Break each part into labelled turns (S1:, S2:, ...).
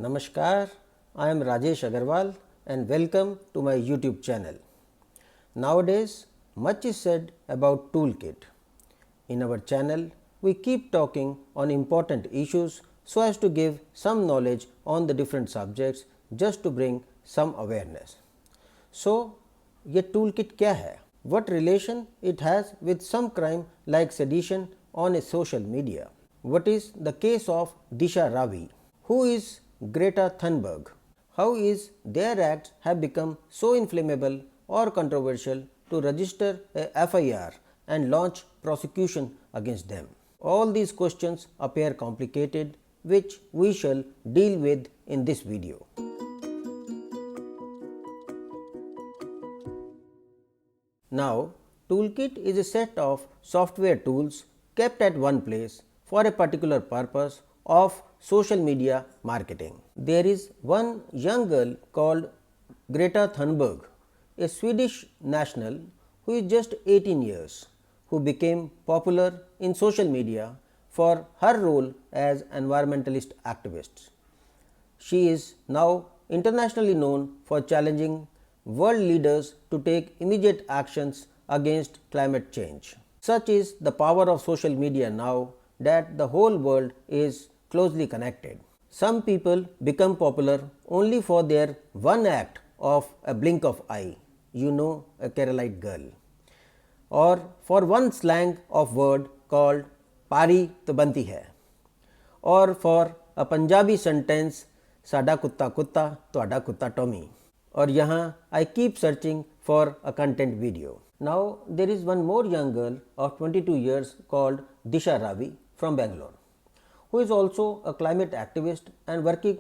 S1: Namaskar, I am Rajesh Agarwal and welcome to my YouTube channel. Nowadays, much is said about toolkit. In our channel, we keep talking on important issues so as to give some knowledge on the different subjects just to bring some awareness. So, ये toolkit क्या है? What relation it has with some crime like sedition on a social media? What is the case of Disha Ravi? Who is Greta Thunberg? How is their acts have become so inflammable or controversial to register a FIR and launch prosecution against them? All these questions appear complicated, which we shall deal with in this video. Now, toolkit is a set of software tools kept at one place for a particular purpose of social media marketing. There is one young girl called Greta Thunberg, a Swedish national who is just 18 years, who became popular in social media for her role as environmentalist activist. She is now internationally known for challenging world leaders to take immediate actions against climate change. Such is the power of social media now that the whole world is closely connected. Some people become popular only for their one act of a blink of eye, a Keralite girl, or for one slang of word called pari to banti hai, or for a Punjabi sentence sada kutta kutta toada kutta Tommy, or yahan I keep searching for a content video. Now there is one more young girl of 22 years called Disha Ravi from Bangalore, who is also a climate activist and working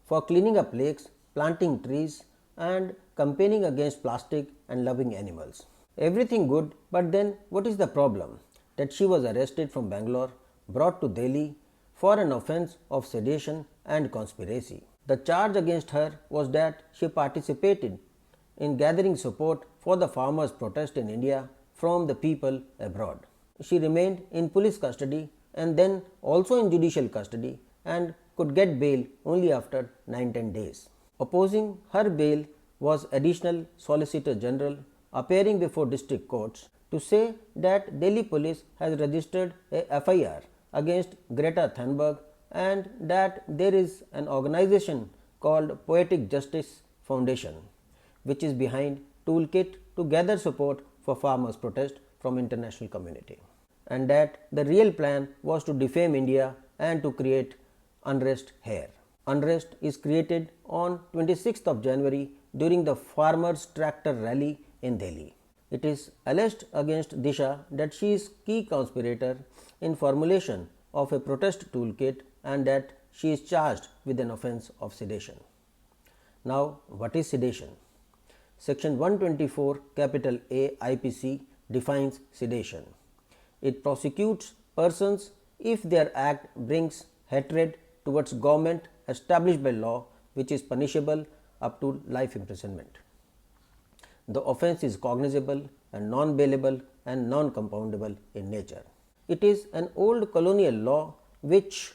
S1: for cleaning up lakes, planting trees and campaigning against plastic and loving animals. Everything good, but then what is the problem? That she was arrested from Bangalore, brought to Delhi for an offence of sedition and conspiracy. The charge against her was that she participated in gathering support for the farmers' protest in India from the people abroad. She remained in police custody and then also in judicial custody and could get bail only after 9-10 days. Opposing her bail was Additional Solicitor General appearing before district courts to say that Delhi police has registered a FIR against Greta Thunberg and that there is an organization called Poetic Justice Foundation which is behind toolkit to gather support for farmers' protest from international community, and that the real plan was to defame India and to create unrest here. Unrest is created on 26th of January during the farmers' tractor rally in Delhi. It is alleged against Disha that she is key conspirator in formulation of a protest toolkit and that she is charged with an offence of sedition. Now, what is sedition? Section 124 capital A IPC defines sedition. It prosecutes persons if their act brings hatred towards government established by law, which is punishable up to life imprisonment. The offence is cognizable and non-bailable and non-compoundable in nature. It is an old colonial law which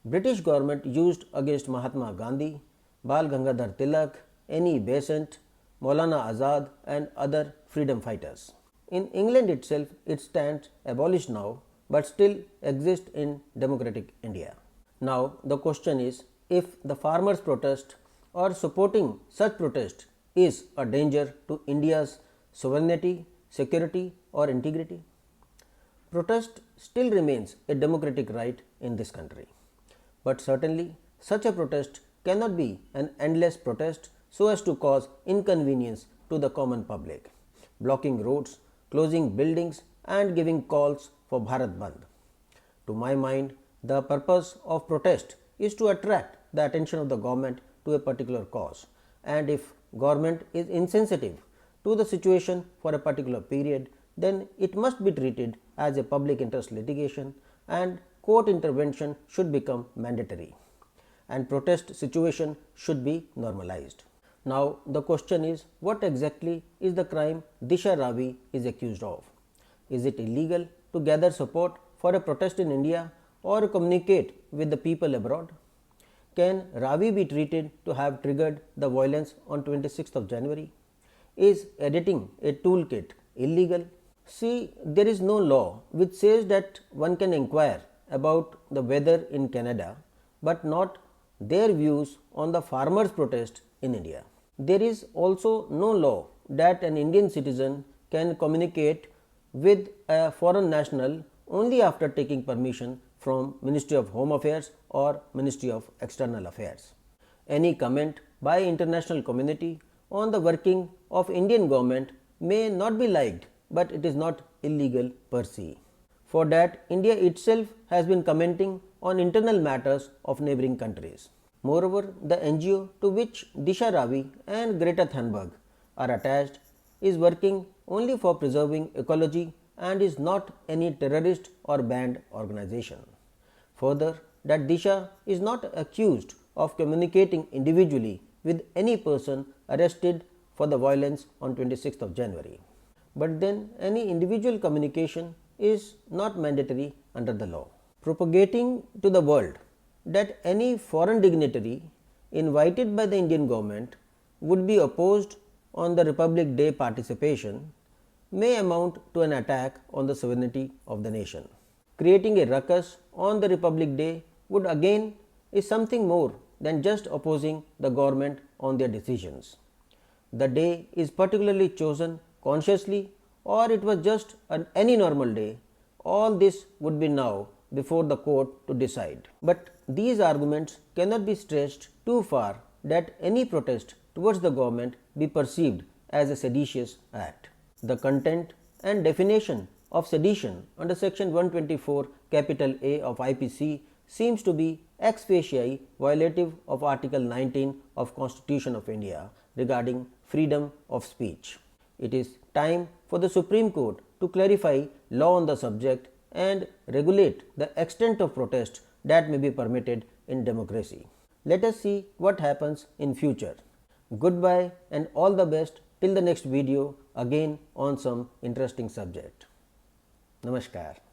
S1: British government used against Mahatma Gandhi, Bal Gangadhar Tilak, Annie Besant, Maulana Azad and other freedom fighters. In England itself, it stands abolished now, but still exists in democratic India. Now, the question is, if the farmers' protest or supporting such protest is a danger to India's sovereignty, security or integrity? Protest still remains a democratic right in this country. But certainly, such a protest cannot be an endless protest so as to cause inconvenience to the common public, blocking roads, closing buildings and giving calls for Bharat Bandh. To my mind, the purpose of protest is to attract the attention of the government to a particular cause, and if government is insensitive to the situation for a particular period, then it must be treated as a public interest litigation and court intervention should become mandatory and protest situation should be normalized. Now, the question is, what exactly is the crime Disha Ravi is accused of? Is it illegal to gather support for a protest in India or communicate with the people abroad? can Ravi be treated to have triggered the violence on 26th of January? Is editing a toolkit illegal? See, there is no law which says that one can inquire about the weather in Canada but not their views on the farmers' protest in India. There is also no law that an Indian citizen can communicate with a foreign national only after taking permission from Ministry of Home Affairs or Ministry of External Affairs. Any comment by international community on the working of Indian government may not be liked, but it is not illegal per se. For that, India itself has been commenting on internal matters of neighboring countries. Moreover, the NGO to which Disha Ravi and Greta Thunberg are attached is working only for preserving ecology and is not any terrorist or banned organization. Further, that Disha is not accused of communicating individually with any person arrested for the violence on 26th of January. But then any individual communication is not mandatory under the law. Propagating to the world that any foreign dignitary invited by the Indian government would be opposed on the Republic Day participation may amount to an attack on the sovereignty of the nation. Creating a ruckus on the Republic Day would again is something more than just opposing the government on their decisions. The day is particularly chosen consciously or it was just any normal day, all this would be now before the court to decide. But these arguments cannot be stretched too far that any protest towards the government be perceived as a seditious act. The content and definition of sedition under section 124 capital A of IPC seems to be ex facie violative of article 19 of Constitution of India regarding freedom of speech. It is time for the Supreme Court to clarify law on the subject and regulate the extent of protest that may be permitted in democracy. Let us see what happens in future. Goodbye and all the best till the next video again on some interesting subject. Namaskar.